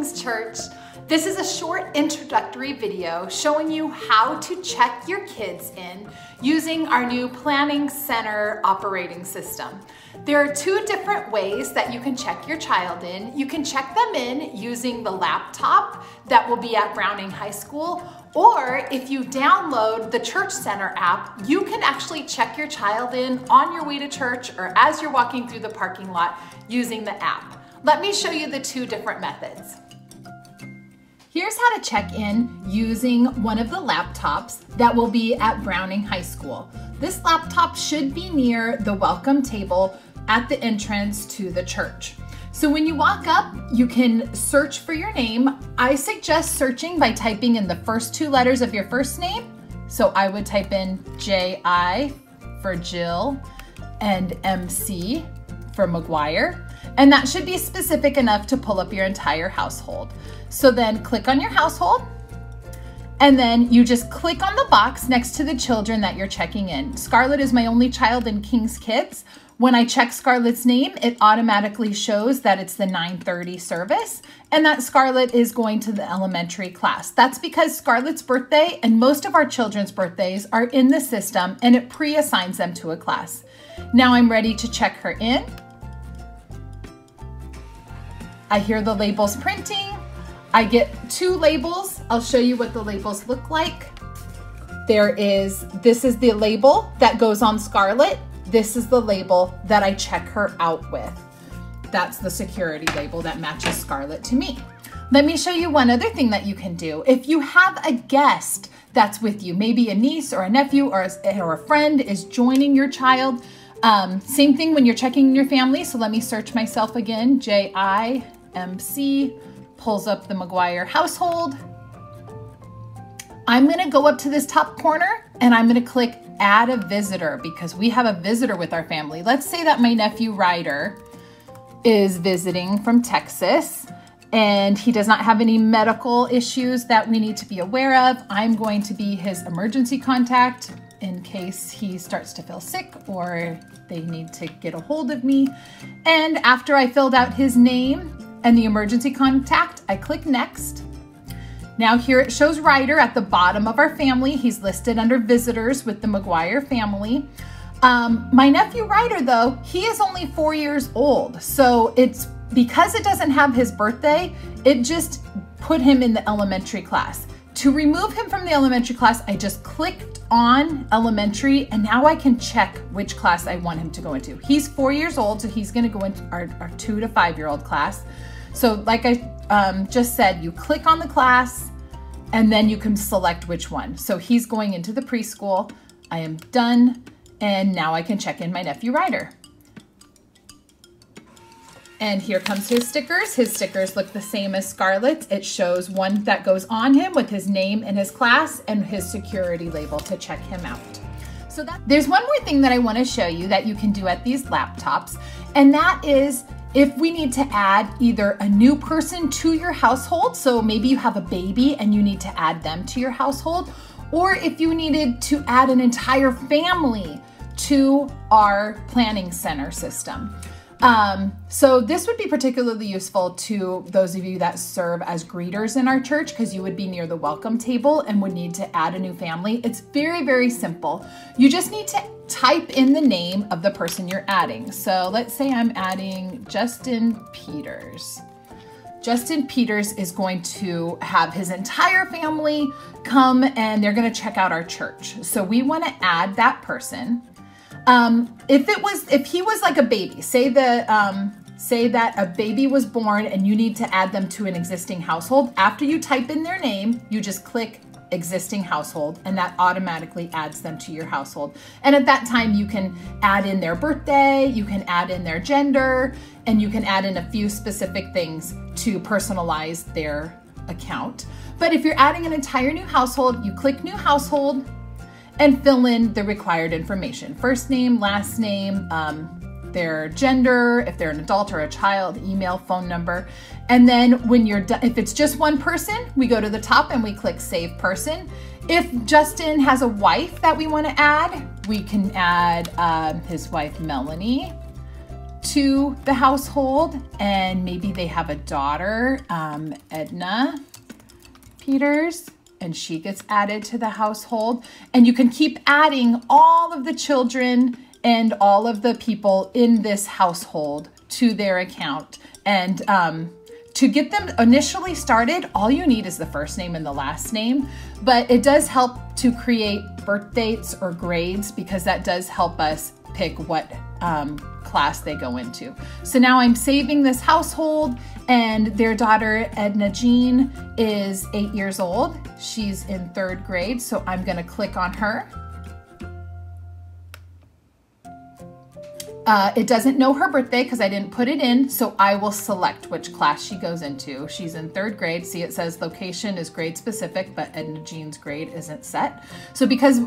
Children's Church. This is a short introductory video showing you how to check your kids in using our new Planning Center operating system. There are two different ways that you can check your child in. You can check them in using the laptop that will be at Browning High School, or if you download the Church Center app, you can actually check your child in on your way to church or as you're walking through the parking lot using the app. Let me show you the two different methods. Here's how to check in using one of the laptops that will be at Browning High School. This laptop should be near the welcome table at the entrance to the church. So when you walk up, you can search for your name. I suggest searching by typing in the first two letters of your first name. So I would type in J-I for Jill and M-C for McGuire. And that should be specific enough to pull up your entire household. So then click on your household, and then you just click on the box next to the children that you're checking in. Scarlett is my only child in King's Kids. When I check Scarlett's name, it automatically shows that it's the 9:30 service and that Scarlett is going to the elementary class. That's because Scarlett's birthday and most of our children's birthdays are in the system and it pre-assigns them to a class. Now I'm ready to check her in. I hear the labels printing. I get two labels. I'll show you what the labels look like. This is the label that goes on Scarlett. This is the label that I check her out with. That's the security label that matches Scarlett to me. Let me show you one other thing that you can do. If you have a guest that's with you, maybe a niece or a nephew or a friend is joining your child, same thing when you're checking your family. So let me search myself again, J-I-M-C, pulls up the McGuire household. I'm gonna go up to this top corner and I'm gonna click add a visitor because we have a visitor with our family. Let's say that my nephew Ryder is visiting from Texas and he does not have any medical issues that we need to be aware of. I'm going to be his emergency contact in case he starts to feel sick or they need to get a hold of me. And after I filled out his name and the emergency contact, I click next. Now here it shows Ryder at the bottom of our family. He's listed under visitors with the McGuire family. My nephew Ryder though, he is only 4 years old. So because it doesn't have his birthday, it just put him in the elementary class. To remove him from the elementary class, I just clicked on elementary and now I can check which class I want him to go into. He's 4 years old, so he's gonna go into our 2 to 5 year old class. So like I just said, you click on the class and then you can select which one. So he's going into the preschool. I am done. And now I can check in my nephew Ryder. And here comes his stickers. His stickers look the same as Scarlett's. It shows one that goes on him with his name and his class and his security label to check him out. So there's one more thing that I want to show you that you can do at these laptops, and that is if we need to add either a new person to your household, so maybe you have a baby and you need to add them to your household, or if you needed to add an entire family to our Planning Center system. So this would be particularly useful to those of you that serve as greeters in our church because you would be near the welcome table and would need to add a new family. It's very, very simple. You just need to type in the name of the person you're adding. So let's say I'm adding Justin Peters. Justin Peters is going to have his entire family come and they're going to check out our church. So we want to add that person. If he was like a baby, say that a baby was born and you need to add them to an existing household, after you type in their name, you just click existing household and that automatically adds them to your household. And at that time you can add in their birthday, you can add in their gender, and you can add in a few specific things to personalize their account. But if you're adding an entire new household, you click new household and fill in the required information. First name, last name, their gender, if they're an adult or a child, email, phone number. And then when you're done, if it's just one person, we go to the top and we click Save Person. If Justin has a wife that we want to add, we can add his wife Melanie to the household, and maybe they have a daughter, Edna Peters, and she gets added to the household. And you can keep adding all of the children and all of the people in this household to their account. And to get them initially started, all you need is the first name and the last name, but it does help to create birth dates or grades, because that does help us pick what class they go into. So now I'm saving this household, and their daughter, Edna Jean, is 8 years old. She's in 3rd grade, so I'm gonna click on her. It doesn't know her birthday because I didn't put it in, so I will select which class she goes into. She's in 3rd grade. See, it says location is grade specific, but Edna Jean's grade isn't set. So because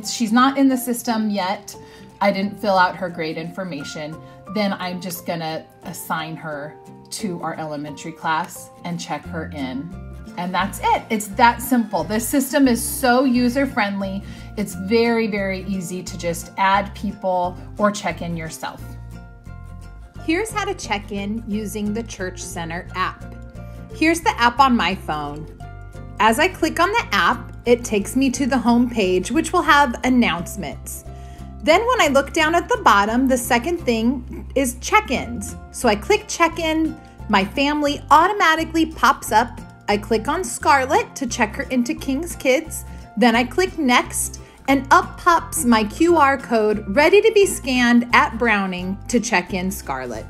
she's not in the system yet, I didn't fill out her grade information, then I'm just gonna assign her to our elementary class and check her in. And that's it. It's that simple. This system is so user-friendly. It's very, very easy to just add people or check in yourself. Here's how to check in using the Church Center app. Here's the app on my phone. As I click on the app, it takes me to the home page, which will have announcements. Then when I look down at the bottom, the second thing is check-ins. So I click check-in, my family automatically pops up. I click on Scarlett to check her into King's Kids. Then I click next, and up pops my QR code ready to be scanned at Browning to check in Scarlett.